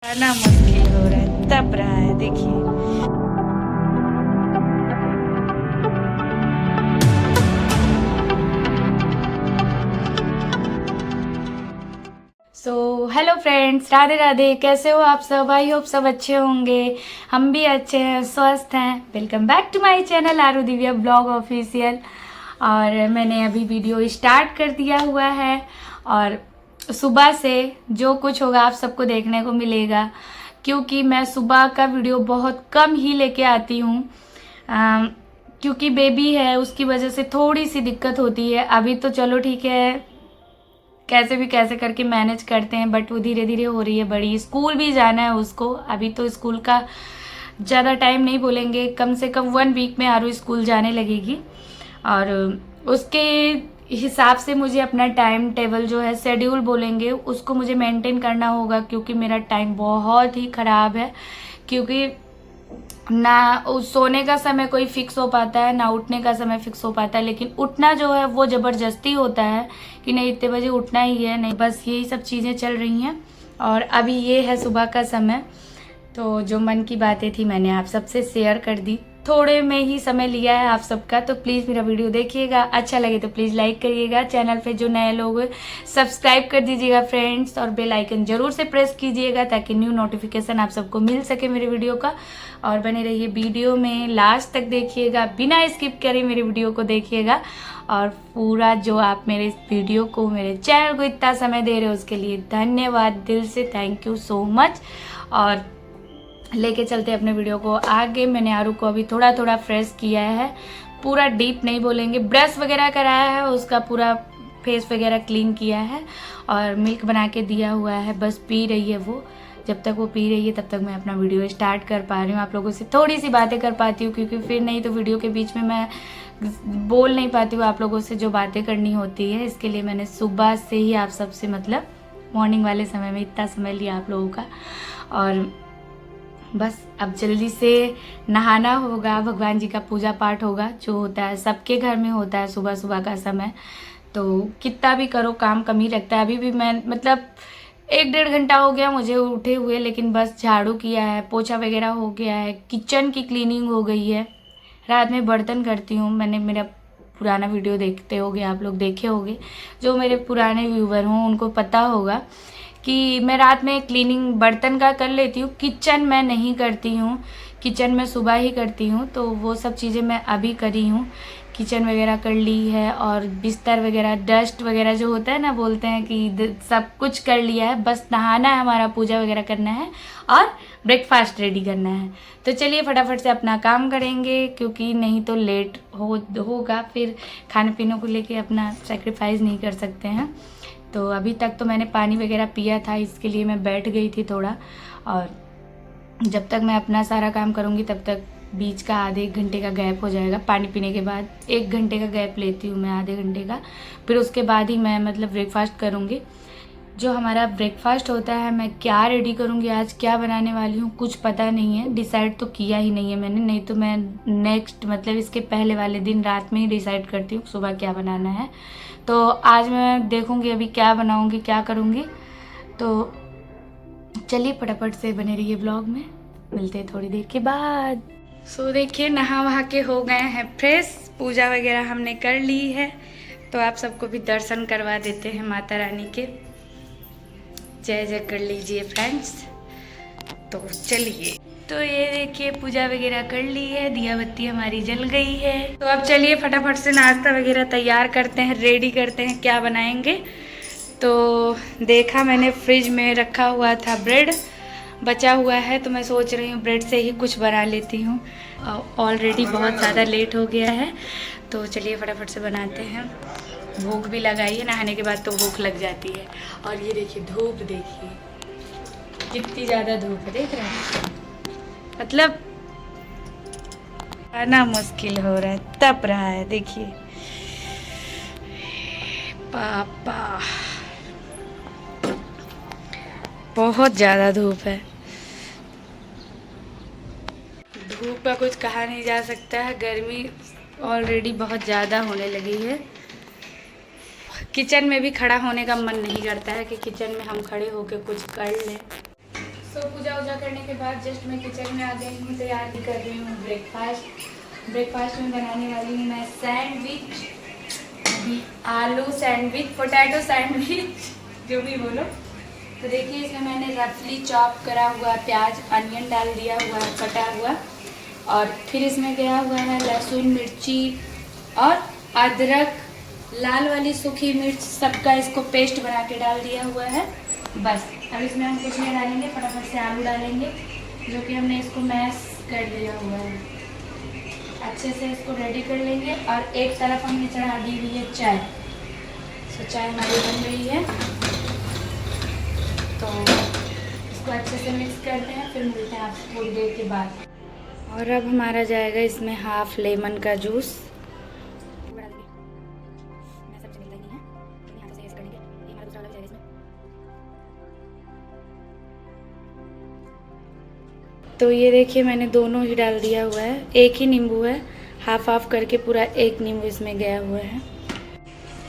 आना मुश्किल हो रहा है, तप रहा है देखिए। Hello friends, Radhe Radhe. कैसे हो आप सब? आई होप सब अच्छे होंगे। हम भी अच्छे हैं, स्वस्थ हैं। Welcome back to my channel Aaru Divya blog official. और मैंने अभी वीडियो स्टार्ट कर दिया हुआ है और सुबह से जो कुछ होगा आप सबको देखने को मिलेगा, क्योंकि मैं सुबह का वीडियो बहुत कम ही लेके आती हूँ। क्योंकि बेबी है, उसकी वजह से थोड़ी सी दिक्कत होती है। अभी तो चलो ठीक है, कैसे भी कैसे करके मैनेज करते हैं, बट वो धीरे धीरे हो रही है बड़ी। स्कूल भी जाना है उसको। अभी तो स्कूल का ज़्यादा टाइम नहीं बोलेंगे, कम से कम 1 वीक में आरू स्कूल जाने लगेगी। और उसके हिसाब से मुझे अपना टाइम टेबल जो है, शेड्यूल बोलेंगे, उसको मुझे मेंटेन करना होगा, क्योंकि मेरा टाइम बहुत ही ख़राब है। क्योंकि ना सोने का समय कोई फिक्स हो पाता है, ना उठने का समय फिक्स हो पाता है। लेकिन उठना जो है वो ज़बरदस्ती होता है कि नहीं इतने बजे उठना ही है, नहीं बस यही सब चीज़ें चल रही हैं। और अभी ये है सुबह का समय। तो जो मन की बातें थी मैंने आप सबसे शेयर कर दी। थोड़े में ही समय लिया है आप सबका, तो प्लीज़ मेरा वीडियो देखिएगा। अच्छा लगे तो प्लीज़ लाइक करिएगा। चैनल पे जो नए लोग सब्सक्राइब कर दीजिएगा फ्रेंड्स, और बेल आइकन ज़रूर से प्रेस कीजिएगा ताकि न्यू नोटिफिकेशन आप सबको मिल सके मेरे वीडियो का। और बने रहिए वीडियो में, लास्ट तक देखिएगा, बिना स्किप करे मेरे वीडियो को देखिएगा। और पूरा जो आप मेरे इस वीडियो को, मेरे चैनल को इतना समय दे रहे हो उसके लिए धन्यवाद, दिल से थैंक यू सो मच। और लेके चलते अपने वीडियो को आगे। मैंने आरू को अभी थोड़ा थोड़ा फ्रेश किया है, पूरा डीप नहीं बोलेंगे, ब्रश वगैरह कराया है, उसका पूरा फेस वगैरह क्लीन किया है और मिल्क बना के दिया हुआ है। बस पी रही है वो। जब तक वो पी रही है तब तक मैं अपना वीडियो स्टार्ट कर पा रही हूँ, आप लोगों से थोड़ी सी बातें कर पाती हूँ, क्योंकि फिर नहीं तो वीडियो के बीच में मैं बोल नहीं पाती हूँ आप लोगों से जो बातें करनी होती है। इसके लिए मैंने सुबह से ही आप सबसे, मतलब मॉर्निंग वाले समय में इतना समय लिया आप लोगों का। और बस अब जल्दी से नहाना होगा, भगवान जी का पूजा पाठ होगा, जो होता है सबके घर में होता है सुबह सुबह का समय। तो कितना भी करो काम कम ही लगता है। अभी भी मैं, मतलब 1 डेढ़ घंटा हो गया मुझे उठे हुए, लेकिन बस झाड़ू किया है, पोछा वगैरह हो गया है, किचन की क्लीनिंग हो गई है। रात में बर्तन करती हूँ। मैंने मेरा पुराना वीडियो देखते होगे आप लोग, देखे होंगे, जो मेरे पुराने व्यूवर हों उनको पता होगा कि मैं रात में क्लीनिंग बर्तन का कर लेती हूँ, किचन मैं नहीं करती हूँ। किचन में सुबह ही करती हूँ, तो वो सब चीज़ें मैं अभी करी हूँ। किचन वगैरह कर ली है और बिस्तर वगैरह, डस्ट वगैरह जो होता है ना, बोलते हैं कि सब कुछ कर लिया है। बस नहाना है हमारा, पूजा वगैरह करना है और ब्रेकफास्ट रेडी करना है। तो चलिए फटाफट से अपना काम करेंगे, क्योंकि नहीं तो लेट होगा। फिर खाने पीने को लेके अपना सेक्रीफाइस नहीं कर सकते हैं। तो अभी तक तो मैंने पानी वगैरह पिया था, इसके लिए मैं बैठ गई थी थोड़ा। और जब तक मैं अपना सारा काम करूँगी तब तक बीच का आधे 1 घंटे का गैप हो जाएगा। पानी पीने के बाद 1 घंटे का गैप लेती हूँ मैं, आधे घंटे का। फिर उसके बाद ही मैं, मतलब ब्रेकफास्ट करूँगी। जो हमारा ब्रेकफास्ट होता है, मैं क्या रेडी करूँगी, आज क्या बनाने वाली हूँ कुछ पता नहीं है। डिसाइड तो किया ही नहीं है मैंने, नहीं तो मैं नेक्स्ट, मतलब इसके पहले वाले दिन रात में ही डिसाइड करती हूँ सुबह क्या बनाना है। तो आज मैं देखूँगी अभी क्या बनाऊँगी, क्या करूँगी। तो चलिए फटाफट से बने रहिए ब्लॉग में, मिलते हैं थोड़ी देर के बाद। देखिए नहा वहा के हो गए हैं फ्रेश, पूजा वगैरह हमने कर ली है। तो आप सबको भी दर्शन करवा देते हैं माता रानी के। जय जय कर लीजिए फ्रेंड्स। तो चलिए, तो ये देखिए पूजा वगैरह कर ली है, दिया बत्ती हमारी जल गई है। तो अब चलिए फटाफट से नाश्ता वगैरह तैयार करते हैं, रेडी करते हैं क्या बनाएंगे। तो देखा मैंने फ्रिज में रखा हुआ था ब्रेड बचा हुआ है, तो मैं सोच रही हूँ ब्रेड से ही कुछ बना लेती हूँ। ऑलरेडी बहुत ज़्यादा लेट हो गया है, तो चलिए फटाफट से बनाते हैं। भूख भी लगाई है, नहाने के बाद तो भूख लग जाती है। और ये देखिए धूप, देखिए कितनी ज़्यादा धूप है, देख रहे हैं, मतलब आना मुश्किल हो रहा है, तप रहा है देखिए। पापा बहुत ज़्यादा धूप है। धूप का कुछ कहा नहीं जा सकता है, गर्मी ऑलरेडी बहुत ज़्यादा होने लगी है। किचन में भी खड़ा होने का मन नहीं करता है कि किचन में हम खड़े होकर कुछ कर लें। सो पूजा वूजा करने के बाद जस्ट मैं किचन में आ गई हूँ, तैयार भी कर रही हूँ ब्रेकफास्ट में बनाने वाली हूँ मैं सैंडविच, आलू सैंडविच, पोटैटो सैंडविच, जो भी बोलो। तो देखिए इसमें मैंने रफली चॉप करा हुआ प्याज अनियन डाल दिया हुआ है कटा हुआ, और फिर इसमें गया हुआ है लहसुन मिर्ची और अदरक, लाल वाली सूखी मिर्च, सबका इसको पेस्ट बना के डाल दिया हुआ है। बस अब इसमें हम कुछ नहीं डालेंगे, फटाफट से आलू डालेंगे जो कि हमने इसको मैश कर दिया हुआ है। अच्छे से इसको रेडी कर लेंगे और एक तरफ हमने चढ़ा दी हुई है चाय। तो चाय हमारी बन रही है, तो इसको अच्छे से मिक्स करते हैं, फिर मिलते हैं आपसे थोड़ी देर के बाद। और अब हमारा जाएगा इसमें हाफ लेमन का जूस। तो ये देखिए मैंने दोनों ही डाल दिया हुआ है, एक ही नींबू है, हाफ हाफ करके पूरा एक नींबू इसमें गया हुआ है।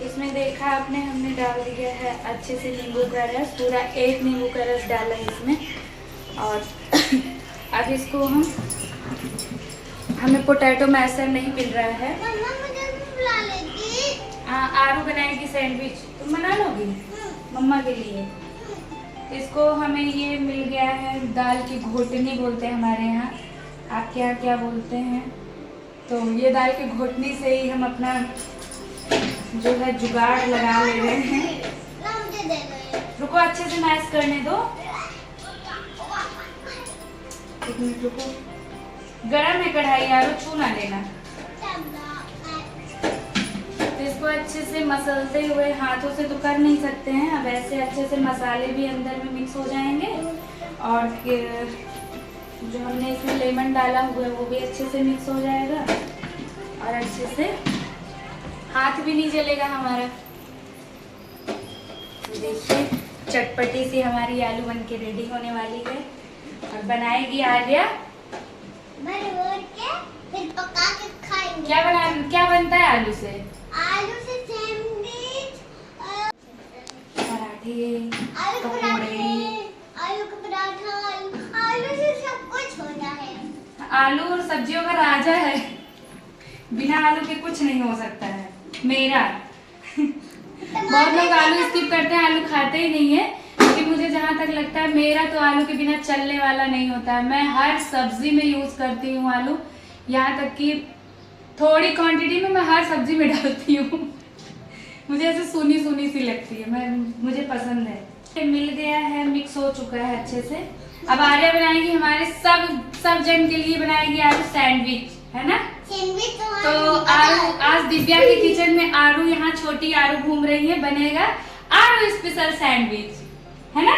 इसमें देखा आपने हमने डाल दिया है अच्छे से नींबू का रस, पूरा एक नींबू का रस डाला है इसमें। और अब इसको हमें पोटैटो मैशर नहीं मिल रहा है। आरू बनाएगी सैंडविच, तुम बना लोगी मम्मा के लिए। इसको हमें ये मिल गया है, दाल की घोटनी बोलते हैं हमारे यहाँ, आपके यहाँ क्या बोलते हैं। तो ये दाल की घोटनी से ही हम अपना जो है जुगाड़ लगा ले रहे हैं। रुको अच्छे से मैश करने दो, एक मिनट रुको, गरम है कढ़ाई यारो, छू ना लेना। तो इसको अच्छे से मसलते हुए, हाथों से तो कर नहीं सकते हैं, अब ऐसे अच्छे से मसाले भी अंदर में मिक्स हो जाएंगे, और जो हमने इसमें लेमन डाला हुआ है वो भी अच्छे से मिक्स हो जाएगा, और अच्छे से हाथ भी नहीं जलेगा हमारा। देखिए चटपटी सी हमारी आलू बन के रेडी होने वाली है, और बनाएगी आर्या। फिर पका के खाएंगे। क्या बनता है आलू से? आलू से सैंडविच, पराठे, आलू का पराठा, आलू से सब कुछ होता है। आलू और सब्जियों का राजा है, बिना आलू के कुछ नहीं हो सकता है मेरा। बहुत लोग आलू स्किप करते हैं, आलू खाते ही नहीं है, लेकिन मुझे जहाँ तक लगता है मेरा तो आलू के बिना चलने वाला नहीं होता है। मैं हर सब्जी में यूज करती हूँ आलू, यहाँ तक कि थोड़ी क्वांटिटी में मैं हर सब्जी में डालती हूँ। मुझे ऐसे सूनी सूनी सी लगती है, मुझे पसंद है। मिल गया है, मिक्स हो चुका है अच्छे से। अब आर्या बनाएगी हमारे सब जन के लिए बनाएगी आलू सैंडविच, है ना? सैंडविच तो आरू आज दिव्या के किचन में आरू, यहाँ छोटी आरू घूम रही है, बनेगा आरू स्पेशल सैंडविच, है ना?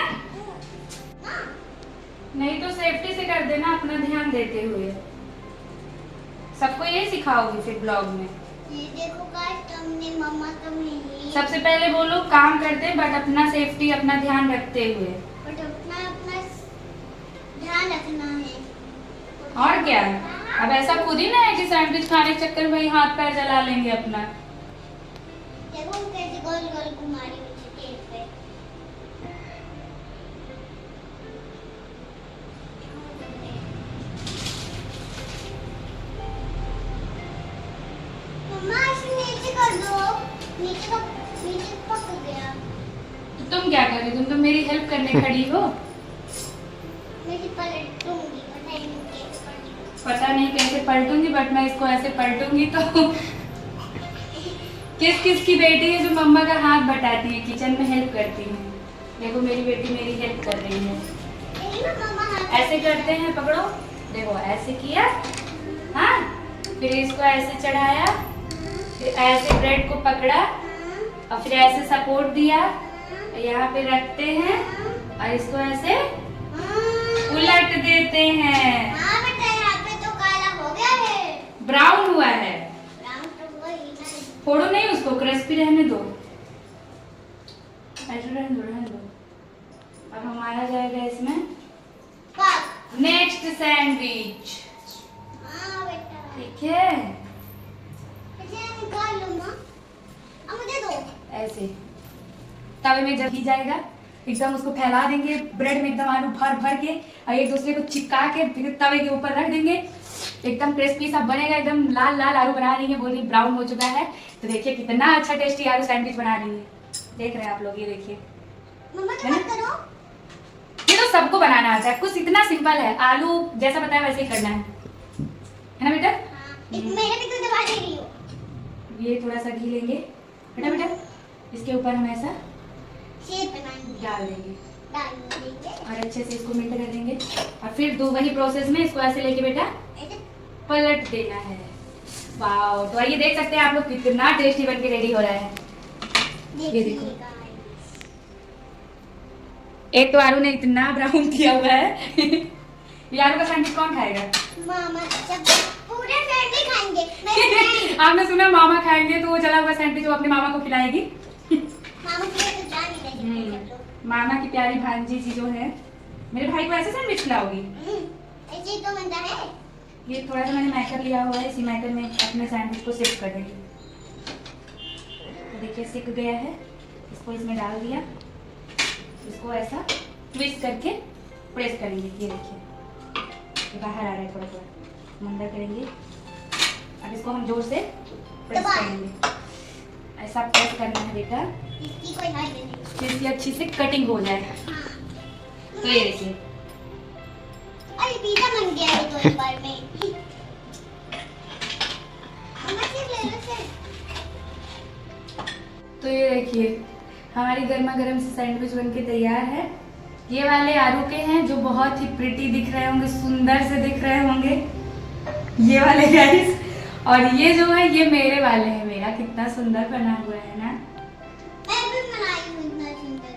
नहीं तो सेफ्टी से कर देना, अपना ध्यान देते हुए। सबको ये सिखाओगी फिर ब्लॉग में। ये देखो गाइस, तुमने मम्मा तुमने सबसे पहले बोलो काम करते बट अपना सेफ्टी, अपना ध्यान रखते हुए। बट अपना ध्यान रखना है। और क्या, अब ऐसा खुद ही ना है कि सैंडविच खाने के चक्कर में ही हाथ पैर जला लेंगे अपना। देखो कैसे गोल गोल घुमा रही हूँ तेल पे। मम्मा इसे नीचे कर दो, नीचे पक गया। तो तुम क्या कर रही हो? तुम तो मेरी हेल्प करने खड़ी हो। मैं इसे पलटूंगी, पता नहीं कैसे पलटूंगी, बट मैं इसको ऐसे पलटूंगी तो किस किस की बेटी है जो मम्मा का हाथ बटाती है, किचन में हेल्प करती है। देखो मेरी बेटी मेरी हेल्प कर रही है। ऐसे करते हैं, पकड़ो, देखो ऐसे किया, हाँ, फिर इसको ऐसे चढ़ाया, फिर ऐसे ब्रेड को पकड़ा, और फिर ऐसे सपोर्ट दिया, यहाँ पे रखते हैं, और इसको ऐसे उलट देते हैं। हाँ बेटा, यहाँ पे तो काला हो गया है, ब्राउन हुआ है। ब्राउन तो हुआ ही ना। फोड़ो नहीं उसको, क्रिस्पी रहने दो, ऐसे रहने दो। अब हमारा जाएगा इसमें नेक्स्ट सैंडविच। हाँ बेटा, ठीक है, इसे निकाल लो माँ, अब मुझे दो। ऐसे तवे में जब ही जाएगा एकदम उसको फैला देंगे ब्रेड में, एकदम आलू भर भर के और एक दूसरे को चिपका के फिर तवे के ऊपर रख देंगे। एकदम क्रिस्पी सा बनेगा, एकदम लाल लाल आलू बना रही है, बोल रही ब्राउन हो चुका है। तो देखिए कितना अच्छा टेस्टी आलू सैंडविच बना रही है, देख रहे हैं आप लोग, ये देखिए। मम्मा तुम मत करो। ये तो सबको बनाना आता है, कुछ इतना सिंपल है, आलू जैसा बताया वैसे ही करना है ना बेटा? हाँ, मेरे भी तो दबा दे रही हो। ये थोड़ा सा घी लेंगे बेटा, इसके ऊपर हम ऐसा शेप बनाएंगे, डाल देंगे डाल देंगे और अच्छे से इसको मिक्स कर देंगे। और फिर दो वही प्रोसेस में इसको ऐसे लेके बेटा ऐसे। पलट देना है। वाओ, तो ये देख सकते हैं आप लोग कितना टेस्टी बन के रेडी हो रहा है। ये देखो, देखिए गाइस, एक तो आलू ने इतना ब्राउन किया हुआ है ये आलू का सैंडविच कौन खाएगा? मामा जब पूरे फैमिली खाएंगे, मेरे फ्रेंड आपने सुना मामा खाएंगे, तो वो जला हुआ सैंडविच वो अपने मामा को खिलाएगी। मामा के लिए तो जा नहीं रहे सब लोग। मामा की प्यारी भांजी जी जो है, मेरे भाई को ऐसे सैंडविच खिलाओगी? ऐसे ही तो बनता है। ये थोड़ा सा मैंने मैकर लिया हुआ है, इसी मैकर में अपने सैंडविच को सिक कर देंगे। तो देखिए सिक गया है, इसको इसमें डाल दिया, इसको ऐसा ट्विस्ट करके प्रेस करेंगे। ये देखिए ये बाहर आ रहा है, थोड़ा थोड़ा मंदा करेंगे। अब इसको हम जोर से प्रेस करेंगे, ऐसा प्रेस करना है बेटा, इसकी कोई हद नहीं। जिसकी अच्छी से कटिंग हो जाए। हाँ। तो ये देखिए, अरे पिज़्ज़ा बन गया है तो एक बार में। मम्मा सिर्फ ले लो सिर्फ। तो ये देखिए हमारी गर्मा गर्म से सैंडविच बनके तैयार है। ये वाले आलू के हैं जो बहुत ही प्रिटी दिख रहे होंगे, सुंदर से दिख रहे होंगे, ये वाले गाइस। और ये जो है ये मेरे वाले हैं, मेरा कितना सुंदर बना हुआ है ना। मैं भी बनाई हूँ इतना सुंदर।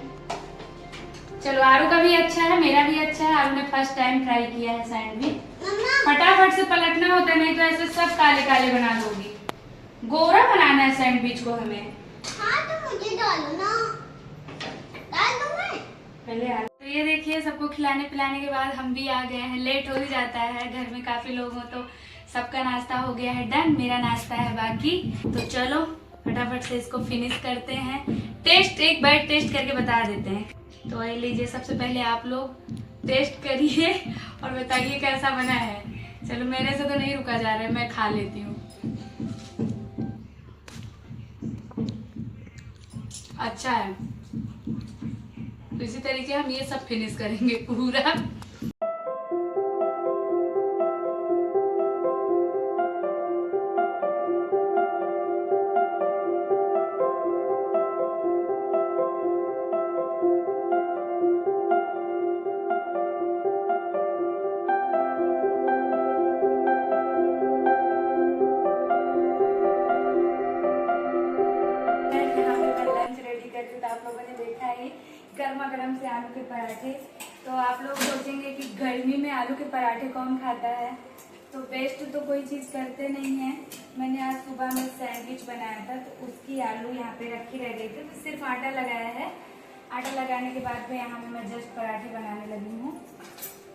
चलो आलू का भी अच्छा है, मेरा भी अच्छा है। आलू ने फर्स्ट टाइम ट्राई किया है सैंडविच। मम्मा फटाफट से पलटना होता है, नहीं तो ऐसे सब काले काले बना दोगी। गोरा बनाना है सैंडविच को हमें। हाँ तो मुझे डालो ना, डाल दूँ मैं। पहले आलू। तो ये देखिए सबको खिलाने पिलाने के बाद हम भी आ गए हैं। लेट हो ही जाता है, घर में काफी लोग हो तो सबका नाश्ता हो गया है डन, मेरा नाश्ता है बाकी। तो चलो फटाफट से इसको फिनिश करते हैं। टेस्ट एक बार टेस्ट करके बता देते हैं। तो ये लीजिए, सबसे पहले आप लोग टेस्ट करिए और बताइए कैसा बना है। चलो मेरे से तो नहीं रुका जा रहा है, मैं खा लेती हूँ। अच्छा है, तो इसी तरीके हम ये सब फिनिश करेंगे पूरा। लंच रेडी कर दी, तो आप लोगों ने देखा है गर्मा गर्म से आलू के पराठे। तो आप लोग सोचेंगे कि गर्मी में आलू के पराठे कौन खाता है, तो वेस्ट तो कोई चीज़ करते नहीं है। मैंने आज सुबह में सैंडविच बनाया था, तो उसकी आलू यहाँ पे रखी रह गई थी, तो सिर्फ आटा लगाया है। आटा लगाने के बाद में यहाँ पे मैं जस्ट पराठे बनाने लगी हूँ।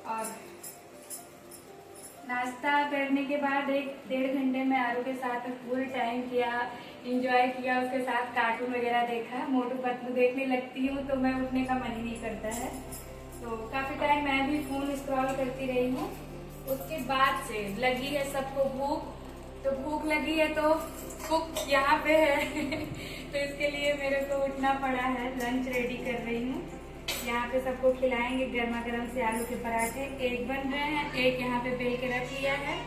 और नाश्ता करने के बाद 1-1.5 घंटे में आलू के साथ फुल टाइम किया, इंजॉय किया, उसके साथ कार्टून वगैरह देखा। मोटू पतलू देखने लगती हूँ तो मैं उठने का मन ही नहीं करता है, तो काफ़ी टाइम मैं भी फ़ोन स्क्रॉल करती रही हूँ। उसके बाद से लगी है सबको भूख, तो भूख लगी है तो कुक यहाँ पे है तो इसके लिए मेरे को उठना पड़ा है। लंच रेडी कर रही हूँ, यहाँ पे सबको खिलाएंगे गर्मा गर्म से आलू के पराठे। एक बन रहे हैं, एक यहाँ पे बेल के रख लिया है।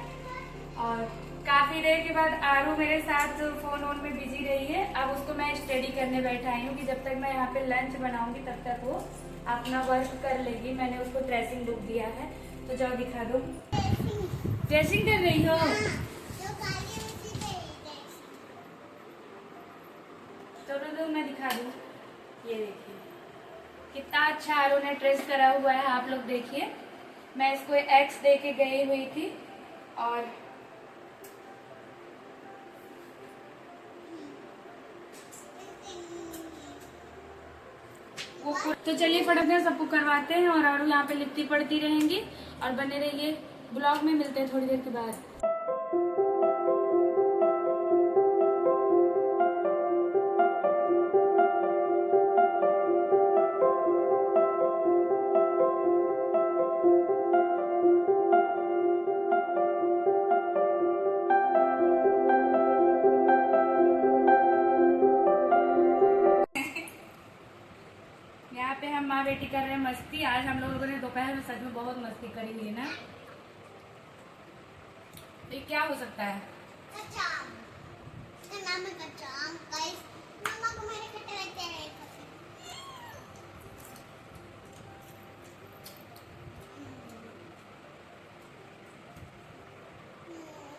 और काफ़ी देर के बाद आरू मेरे साथ फ़ोन वोन में बिजी रही है। अब उसको मैं स्टडी करने बैठाई हूँ कि जब तक मैं यहाँ पे लंच बनाऊंगी तब तक वो अपना वर्क कर लेगी। मैंने उसको ड्रेसिंग बुक दिया है, तो जाओ दिखा दो। ड्रेसिंग कर रही हो? चलो तो मैं दिखा दूँ। ये देखिए कितना अच्छा आरू ने ड्रेस करा हुआ है, आप लोग देखिए। मैं इसको एक्स दे के गई हुई थी और तो चलिए फटाफट से सबको करवाते हैं और आरू यहाँ पे लिखती पढ़ती रहेंगी। और बने रहिए, ब्लॉग में मिलते हैं थोड़ी देर के बाद। मस्ती आज हम लोगों ने दोपहर में सच में बहुत मस्ती करी हुई है ना। ये क्या हो सकता है? कच्चा आम। इसका नाम है कच्चा आम। गाइस, मम्मा को मैंने खट्टे लगते हैं।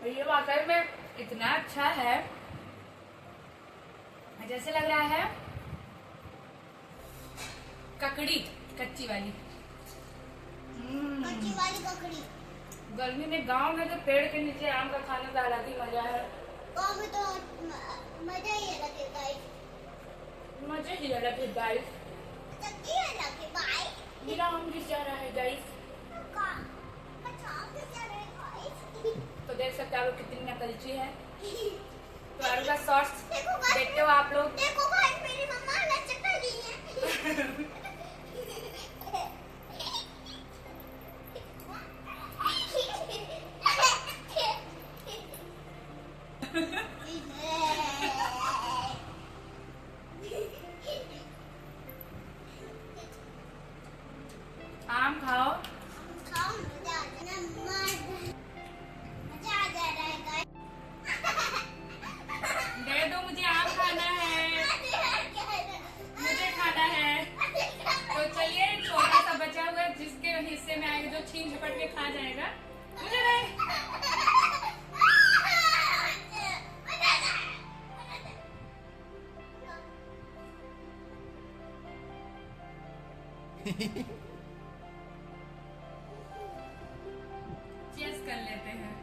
ये वाकई में इतना अच्छा है, जैसे लग रहा है ककड़ी, कच्ची वाली। कच्ची वाली ककड़ी। गर्मी में गांव में तो पेड़ के नीचे आम का खाने का अलग ही मजा है। गाँव में तो मजा ही अलग है गाइस। मजे ही अलग है गाइस। चक्की अलग है गाइस। मेरा आम गिर जा रहा है गाइस। कच्चा आम गिर जा रहा है गाइस। तो देख सकते हो आप लोग कितनी नकलची है। तो आलू का सॉस देखो गाइस, देखते हो आप लोग। देखो गाइस, मेरी मम्मा लचक रही है। आम खाओ। खाओ, मजा आ जाना। मजा आ जा रहा है गाइस। दे दो, मुझे आम खाना है, मुझे खाना है। तो चलिए, छोटा सा बचा हुआ है जिसके हिस्से में आएगा, जो छीन झपट के खा जाएगा, मुझे नहीं। चीयर्स कर लेते हैं।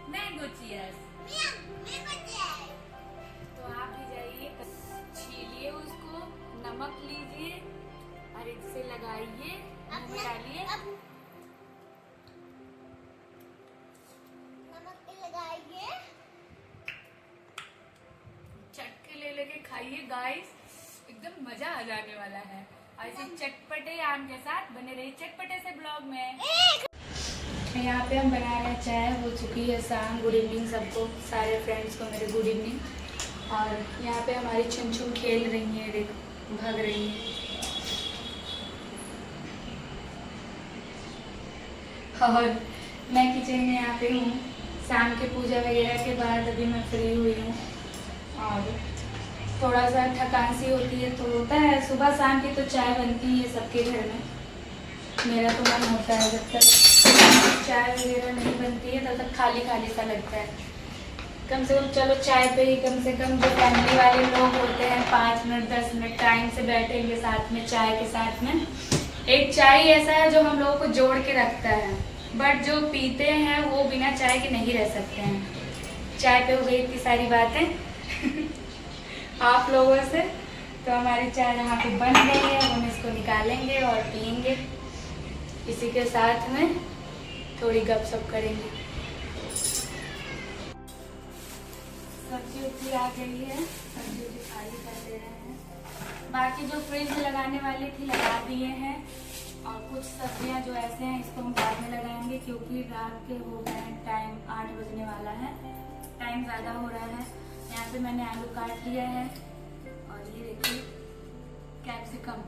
Mango cheers. तो आप भी जाइए, छीलिए उसको, नमक लीजिए और इससे लगाइए, मुंह में डालिए। नमक पे लगाइए। चटके ले लेके खाइए गाइस, एकदम मजा आ जाने वाला है। ऐसे चटपटे आम के साथ बने रहिए चटपटे से ब्लॉग में। यहाँ पे हम बना रहे हैं चाय, हो चुकी है शाम। गुड इवनिंग सबको, सारे फ्रेंड्स को मेरे गुड इवनिंग। और यहाँ पे हमारी छुन खेल रही है, देखो भाग रही है। और मैं किचन में यहाँ पे हूँ, शाम के पूजा वगैरह के बाद अभी मैं फ्री हुई हूँ। और थोड़ा सा थकान सी होती है तो होता है, सुबह शाम की तो चाय बनती है सबके घर में। मेरा तो मन होता है जब तक चाय वगैरह नहीं बनती है तब तक खाली खाली सा लगता है। कम से कम चलो चाय पे ही कम से कम जो फैमिली वाले लोग होते हैं 5 मिनट 10 मिनट टाइम से बैठेंगे साथ में चाय के साथ में। एक चाय ऐसा है जो हम लोगों को जोड़ के रखता है, बट जो पीते हैं वो बिना चाय के नहीं रह सकते हैं। चाय पे हो गई इतनी सारी बातें आप लोगों से। तो हमारी चाय यहाँ पे बन गई है, हम इसको निकालेंगे और पियेंगे। इसी के साथ में थोड़ी गपशप करेंगे। सब्जी उब्जी आ गई है, सब्जी उब्जी खाली कर दे रहे हैं। बाकी जो फ्रिज में लगाने वाली थी लगा दिए हैं। और कुछ सब्जियां जो ऐसे हैं इसको हम बाद में लगाएंगे, क्योंकि रात के हो गए हैं, टाइम 8 बजने वाला है, टाइम ज़्यादा हो रहा है। यहाँ पे मैंने आलू काट लिया है और ये देखिए कैप्सिकम,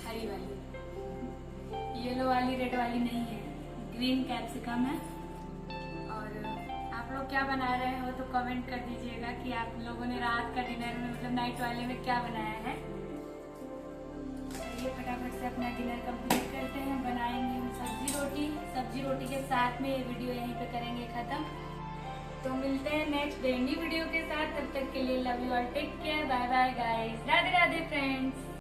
हरी वाली, येलो वाली, रेड वाली नहीं है, ग्रीन कैप्सिकम है। और आप लोग क्या बना रहे हो तो कमेंट कर दीजिएगा कि आप लोगों ने रात का डिनर में, मतलब नाइट वाले में क्या बनाया है। चलिए फटाफट से अपना डिनर कंप्लीट करते हैं। बनाएंगे हम सब्जी रोटी। सब्जी रोटी के साथ में ये वीडियो यहीं पे करेंगे ख़त्म। तो मिलते हैं नेक्स्ट डेली वीडियो के साथ। तब तक के लिए लव यू और take care, bye bye guys, Radhe Radhe friends.